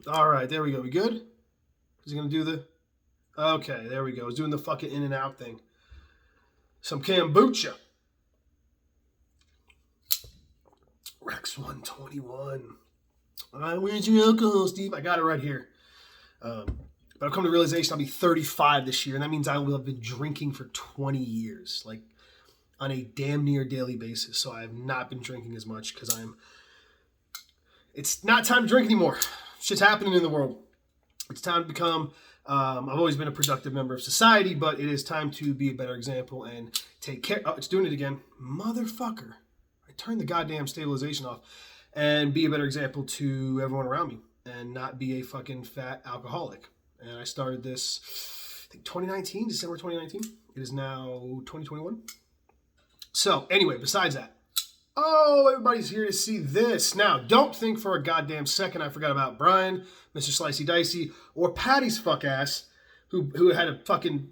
All right, there we go. We good? Is he gonna do the? Okay, there we go. He's doing the fucking in and out thing. Some kombucha. Rex 121. Where's your alcohol, Steve? I got it right here. But I've come to the realization I'll be 35 this year, and that means I will have been drinking for 20 years, like on a damn near daily basis. So I have not been drinking as much because it's not time to drink anymore. Shit's happening in the world. It's time to become, I've always been a productive member of society, but it is time to be a better example and take care. Oh, it's doing it again. Motherfucker. I turned the goddamn stabilization off and be a better example to everyone around me and not be a fucking fat alcoholic. And I started this, I think 2019, December 2019. It is now 2021. So anyway, besides that, oh, everybody's here to see this. Now, don't think for a goddamn second I forgot about Brian, Mr. Slicey Dicey, or Patty's fuck ass, who had to fucking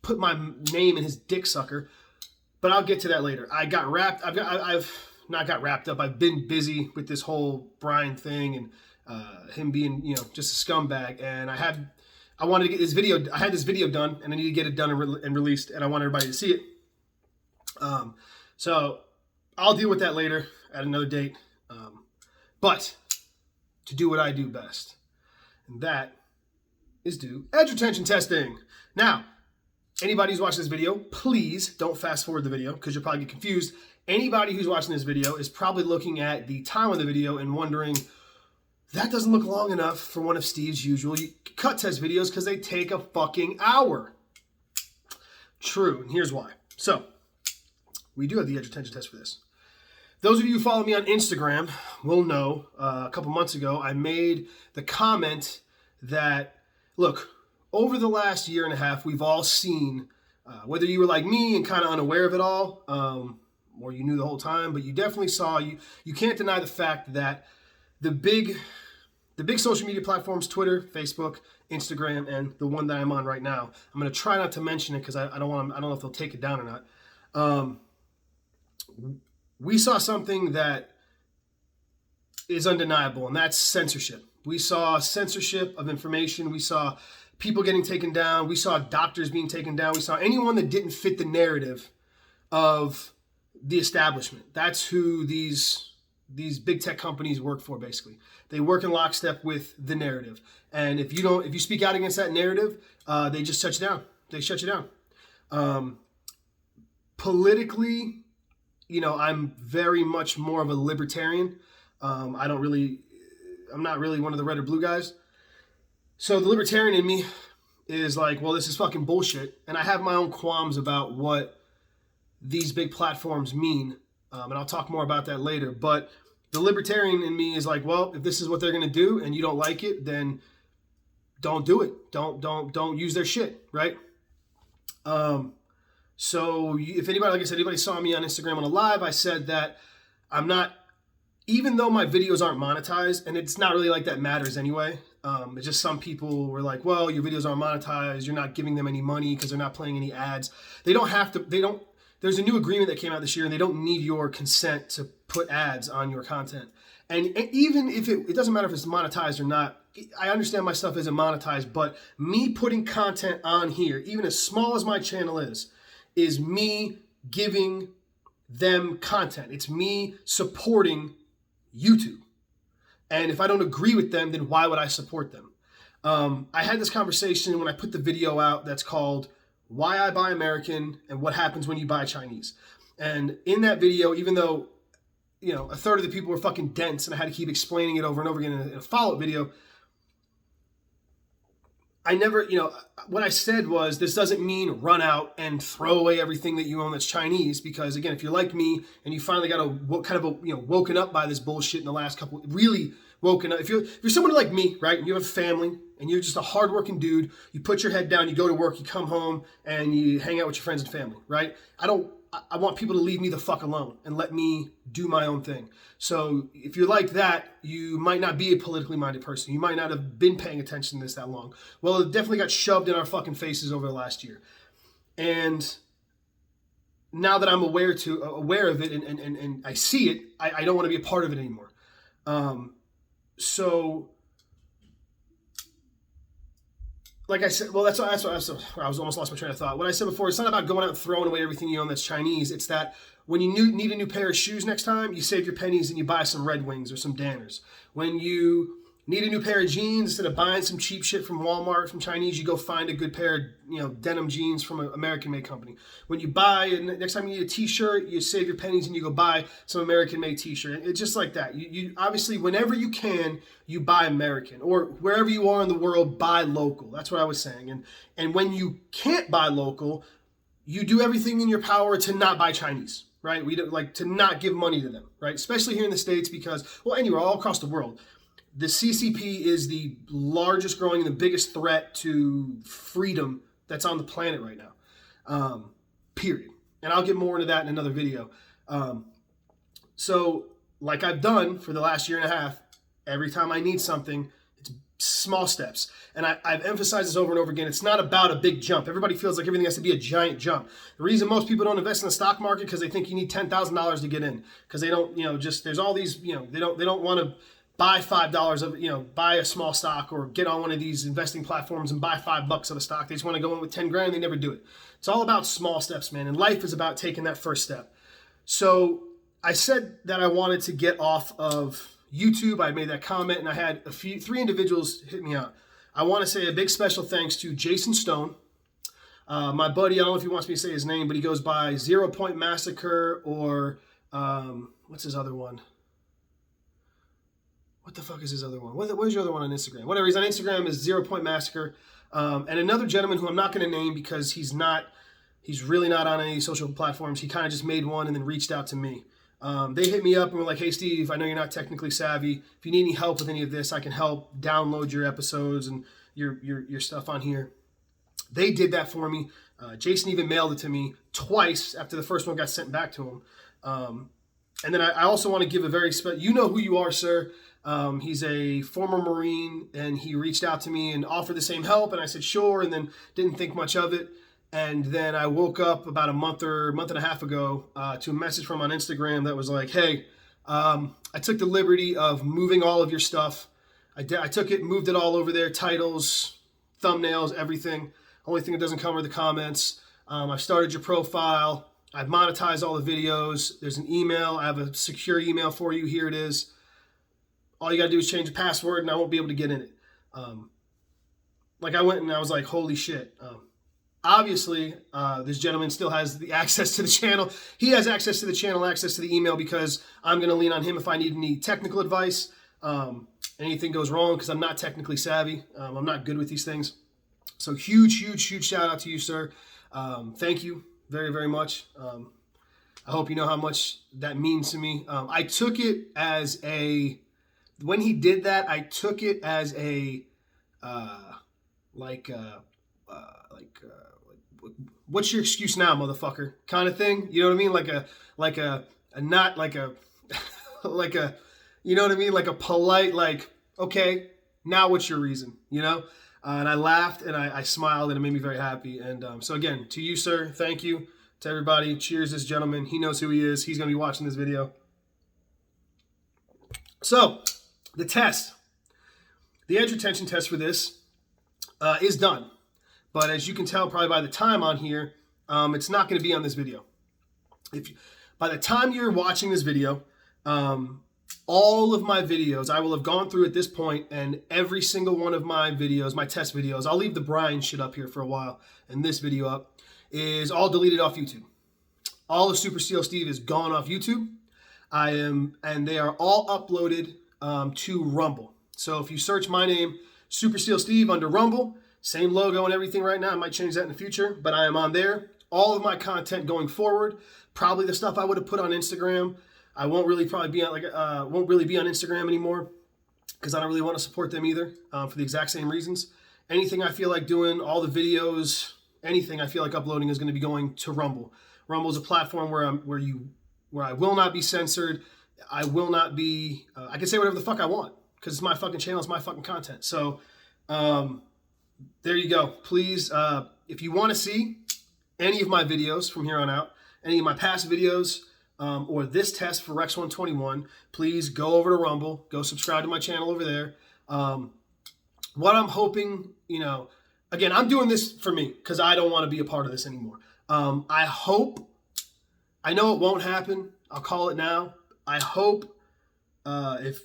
put my name in his dick sucker. But I'll get to that later. I've not got wrapped up. I've been busy with this whole Brian thing and him being, just a scumbag. And I wanted to get this video. I had this video done, and I need to get it done and released, and I want everybody to see it. So I'll deal with that later at another date. But to do what I do best, and that is do edge retention testing. Now, anybody who's watching this video, please don't fast forward the video because you'll probably get confused. Anybody who's watching this video is probably looking at the time of the video and wondering, that doesn't look long enough for one of Steve's usual cut test videos because they take a fucking hour. True, and here's why. So, we do have the edge retention test for this. Those of you who follow me on Instagram will know a couple months ago I made the comment that, look, over the last year and a half, we've all seen, whether you were like me and kind of unaware of it all, or you knew the whole time, but you definitely saw, you can't deny the fact that the big social media platforms, Twitter, Facebook, Instagram, and the one that I'm on right now, I'm going to try not to mention it because I don't know if they'll take it down or not. We saw something that is undeniable, and that's censorship. We saw censorship of information. We saw people getting taken down. We saw doctors being taken down. We saw anyone that didn't fit the narrative of the establishment. That's who these big tech companies work for, basically. They work in lockstep with the narrative. And if you speak out against that narrative, they just shut you down. They shut you down. Politically, I'm very much more of a libertarian. I'm not really one of the red or blue guys. So the libertarian in me is like, well, this is fucking bullshit. And I have my own qualms about what these big platforms mean. And I'll talk more about that later. But the libertarian in me is like, well, if this is what they're going to do and you don't like it, then don't do it. Don't use their shit, right? So if anybody, like I said, anybody saw me on Instagram on a live, I said that I'm not, even though my videos aren't monetized, and it's not really like that matters anyway. It's just some people were like, well, your videos aren't monetized. You're not giving them any money because they're not playing any ads. There's a new agreement that came out this year and they don't need your consent to put ads on your content. And even if it doesn't matter if it's monetized or not, I understand my stuff isn't monetized, but me putting content on here, even as small as my channel is me giving them content. It's me supporting YouTube. And if I don't agree with them, then why would I support them? I had this conversation when I put the video out that's called Why I Buy American and What Happens When You Buy Chinese. And in that video, even though, a third of the people were fucking dense and I had to keep explaining it over and over again in a follow-up video, I never, what I said was, this doesn't mean run out and throw away everything that you own that's Chinese, because again, if you're like me and you finally got woken up by this bullshit in the last couple, really woken up. If you're somebody like me, right, and you have a family and you're just a hardworking dude, you put your head down, you go to work, you come home and you hang out with your friends and family, right? I want people to leave me the fuck alone and let me do my own thing. So if you're like that, you might not be a politically minded person. You might not have been paying attention to this that long. Well, it definitely got shoved in our fucking faces over the last year. And now that I'm aware of it and I see it, I don't want to be a part of it anymore. So like I said, well, that's what I was almost lost my train of thought. What I said before, it's not about going out and throwing away everything you own that's Chinese. It's that when you need a new pair of shoes next time, you save your pennies and you buy some Red Wings or some Danners. When you need a new pair of jeans, instead of buying some cheap shit from Walmart, from Chinese, you go find a good pair of, denim jeans from an American-made company. When you buy, and next time you need a t-shirt, you save your pennies and you go buy some American-made t-shirt. It's just like that. You obviously, whenever you can, you buy American. Or wherever you are in the world, buy local. That's what I was saying. And when you can't buy local, you do everything in your power to not buy Chinese, right? We don't like to not give money to them, right? Especially here in the States because, well, anywhere, all across the world. The CCP is the largest growing and the biggest threat to freedom that's on the planet right now, period. And I'll get more into that in another video. So like I've done for the last year and a half, every time I need something, it's small steps. And I've emphasized this over and over again. It's not about a big jump. Everybody feels like everything has to be a giant jump. The reason most people don't invest in the stock market because they think you need $10,000 to get in. Because they don't, there's all these, they don't want to buy $5 of, buy a small stock or get on one of these investing platforms and buy $5 of a stock. They just want to go in with 10 grand. They never do it. It's all about small steps, man. And life is about taking that first step. So I said that I wanted to get off of YouTube. I made that comment and I had three individuals hit me out. I want to say a big special thanks to Jason Stone. My buddy, I don't know if he wants me to say his name, but he goes by 0 Point Massacre or what's his other one? What the fuck is his other one? What is your other one on Instagram? Whatever, he's on Instagram is 0 Point Massacre. And another gentleman who I'm not going to name because he's really not on any social platforms. He kind of just made one and then reached out to me. They hit me up and were like, hey, Steve, I know you're not technically savvy. If you need any help with any of this, I can help download your episodes and your stuff on here. They did that for me. Jason even mailed it to me twice after the first one got sent back to him. And then I also want to give a very special, you know who you are, sir. He's a former Marine and he reached out to me and offered the same help. And I said, sure. And then didn't think much of it. And then I woke up about a month and a half ago to a message from on Instagram that was like, hey, I took the liberty of moving all of your stuff. I took it, moved it all over there, titles, thumbnails, everything. Only thing that doesn't come are the comments. I've started your profile. I've monetized all the videos. There's an email. I have a secure email for you. Here it is. All you got to do is change the password and I won't be able to get in it. I went and I was like, holy shit. Obviously, this gentleman still has the access to the channel. He has access to the channel, access to the email because I'm going to lean on him if I need any technical advice. Anything goes wrong because I'm not technically savvy. I'm not good with these things. So huge shout out to you, sir. Thank you very, very much. I hope you know how much that means to me. I took it as when he did that, I took it as what's your excuse now, motherfucker? Kind of thing. You know what I mean? You know what I mean? Like a polite, okay, now what's your reason? And I laughed and I smiled and it made me very happy. And so again, to you, sir, thank you. To everybody, cheers this gentleman. He knows who he is. He's going to be watching this video. So, the test. The edge retention test for this is done. But as you can tell probably by the time on here, it's not going to be on this video. By the time you're watching this video, all of my videos, I will have gone through at this point, and every single one of my videos, my test videos, I'll leave the Brian shit up here for a while, and this video up, is all deleted off YouTube. All of Super Steel Steve is gone off YouTube. And they are all uploaded to Rumble. So if you search my name, Super Steel Steve under Rumble, same logo and everything right now. I might change that in the future, but I am on there. All of my content going forward, probably the stuff I would have put on Instagram. I won't really probably be on won't really be on Instagram anymore because I don't really want to support them either for the exact same reasons. Anything I feel like doing, all the videos, anything I feel like uploading is going to be going to Rumble. Rumble is a platform where I will not be censored. I will not be. I can say whatever the fuck I want because it's my fucking channel. It's my fucking content. So there you go. Please, if you want to see any of my videos from here on out, any of my past videos, or this test for Rex 121, please go over to Rumble. Go subscribe to my channel over there. What I'm hoping, again, I'm doing this for me because I don't want to be a part of this anymore. I hope, I know it won't happen. I'll call it now. I hope if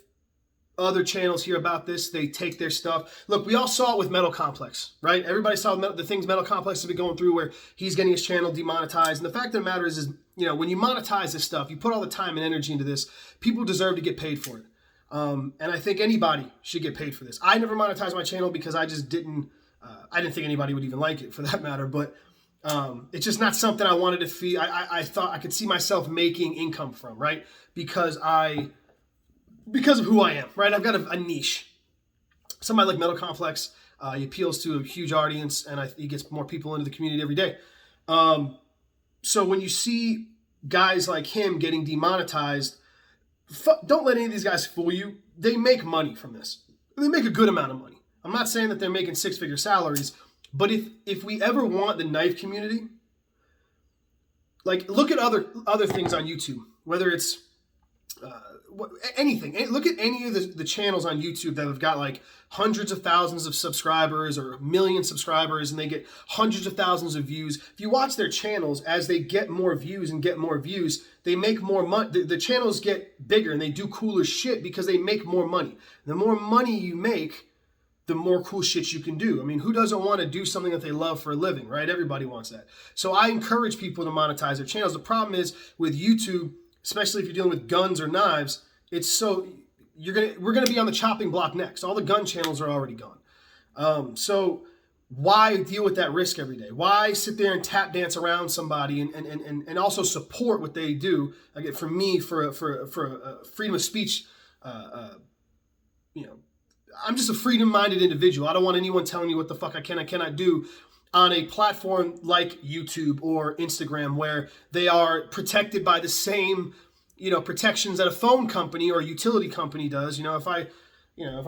other channels hear about this, they take their stuff. Look, we all saw it with Metal Complex, right? Everybody saw the things Metal Complex has been going through where he's getting his channel demonetized. And the fact of the matter is, when you monetize this stuff, you put all the time and energy into this, people deserve to get paid for it. And I think anybody should get paid for this. I never monetized my channel because I just didn't, I didn't think anybody would even like it for that matter. But it's just not something I wanted to feed. I thought I could see myself making income from, right? Because of who I am, right? I've got a niche. Somebody like Metal Complex, he appeals to a huge audience, and he gets more people into the community every day. So when you see guys like him getting demonetized, don't let any of these guys fool you. They make money from this. They make a good amount of money. I'm not saying that they're making six-figure salaries, but if we ever want the knife community, like look at other things on YouTube, whether it's anything. Look at any of the channels on YouTube that have got like hundreds of thousands of subscribers or a million subscribers, and they get hundreds of thousands of views. If you watch their channels, as they get more views and get more views, they make more money. The channels get bigger and they do cooler shit because they make more money. The more money you make, the more cool shit you can do. I mean, who doesn't want to do something that they love for a living, right? Everybody wants that. So I encourage people to monetize their channels. The problem is with YouTube, especially if you're dealing with guns or knives, we're gonna be on the chopping block next. All the gun channels are already gone. So why deal with that risk every day? Why sit there and tap dance around somebody and also support what they do? Like for me, for freedom of speech, I'm just a freedom-minded individual. I don't want anyone telling me what the fuck I can and cannot do on a platform like YouTube or Instagram, where they are protected by the same, protections that a phone company or a utility company does. If I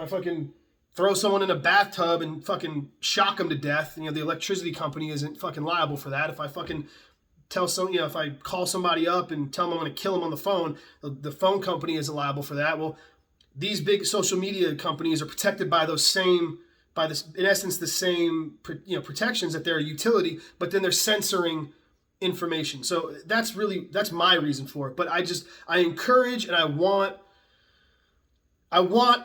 fucking throw someone in a bathtub and fucking shock them to death, the electricity company isn't fucking liable for that. If I fucking if I call somebody up and tell them I'm going to kill them on the phone, the phone company isn't liable for that. Well, these big social media companies are protected by those same, in essence, the same, protections that they're a utility, but then they're censoring information. So that's my reason for it. But I encourage and I want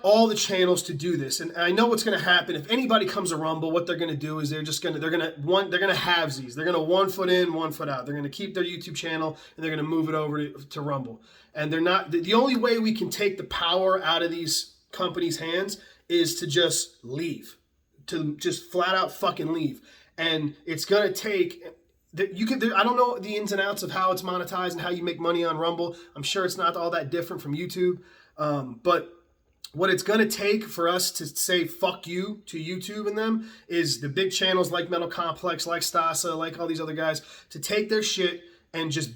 all the channels to do this. And I know what's going to happen. If anybody comes to Rumble, what they're going to do is they're going to halvesies. They're going to 1 foot in, 1 foot out. They're going to keep their YouTube channel and they're going to move it over to Rumble. And they're not, the only way we can take the power out of these companies' hands is to just leave, to just flat out fucking leave. And it's going to take, I don't know the ins and outs of how it's monetized and how you make money on Rumble. I'm sure it's not all that different from YouTube. But what it's going to take for us to say fuck you to YouTube and them is the big channels like Metal Complex, like Stasa, like all these other guys, to take their shit and just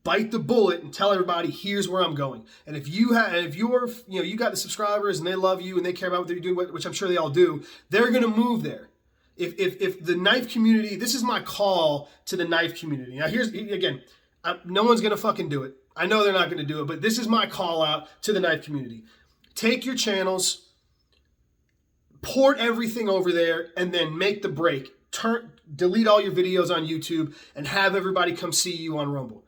bite the bullet and tell everybody, here's where I'm going. And if you got the subscribers and they love you and they care about what they're doing, which I'm sure they all do, they're going to move there. If the knife community, this is my call to the knife community. Now no one's going to fucking do it. I know they're not going to do it, but this is my call out to the knife community. Take your channels, port everything over there, and then make the break. Delete all your videos on YouTube and have everybody come see you on Rumble.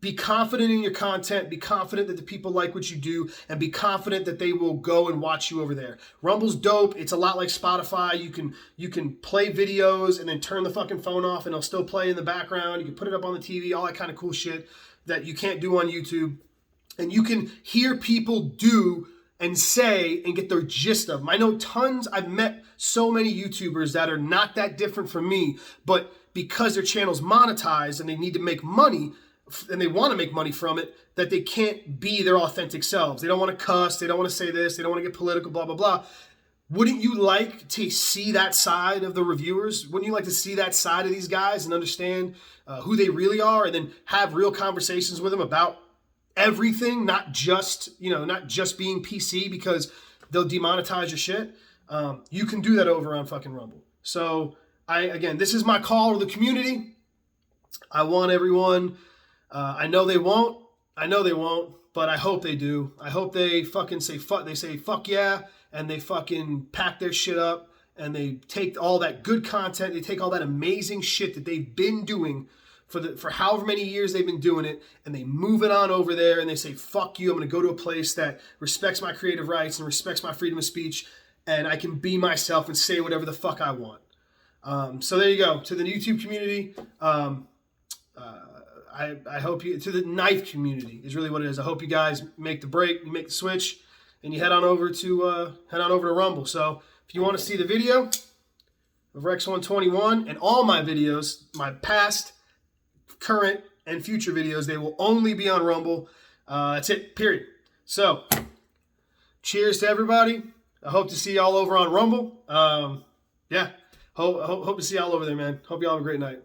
Be confident in your content. Be confident that the people like what you do, and be confident that they will go and watch you over there. Rumble's dope. It's a lot like Spotify. You can play videos and then turn the fucking phone off and it'll still play in the background. You can put it up on the TV, all that kind of cool shit that you can't do on YouTube. And you can hear people do and say and get their gist of them. I know I've met so many YouTubers that are not that different from me, but because their channel's monetized and they need to make money, and they want to make money from it, that they can't be their authentic selves. They don't want to cuss. They don't want to say this. They don't want to get political, blah, blah, blah. Wouldn't you like to see that side of the reviewers? Wouldn't you like to see that side of these guys and understand who they really are, and then have real conversations with them about everything, not just being PC because they'll demonetize your shit? You can do that over on fucking Rumble. So this is my call to the community. I want everyone, I know they won't, but I hope they do. I hope they fucking say fuck yeah, and they fucking pack their shit up and they take all that good content, they take all that amazing shit that they've been doing for however many years they've been doing it, and they move it on over there, and they say, fuck you, I'm going to go to a place that respects my creative rights and respects my freedom of speech, and I can be myself and say whatever the fuck I want. So there you go. To the YouTube community, I hope you, to the knife community is really what it is. I hope you guys make the break, you make the switch, and you head on over to Rumble. So if you want to see the video of Rex 121 and all my videos, my past, current, and future videos, they will only be on Rumble. That's it, period. So, cheers to everybody. I hope to see y'all over on Rumble. Yeah, hope to see y'all over there, man. Hope y'all have a great night.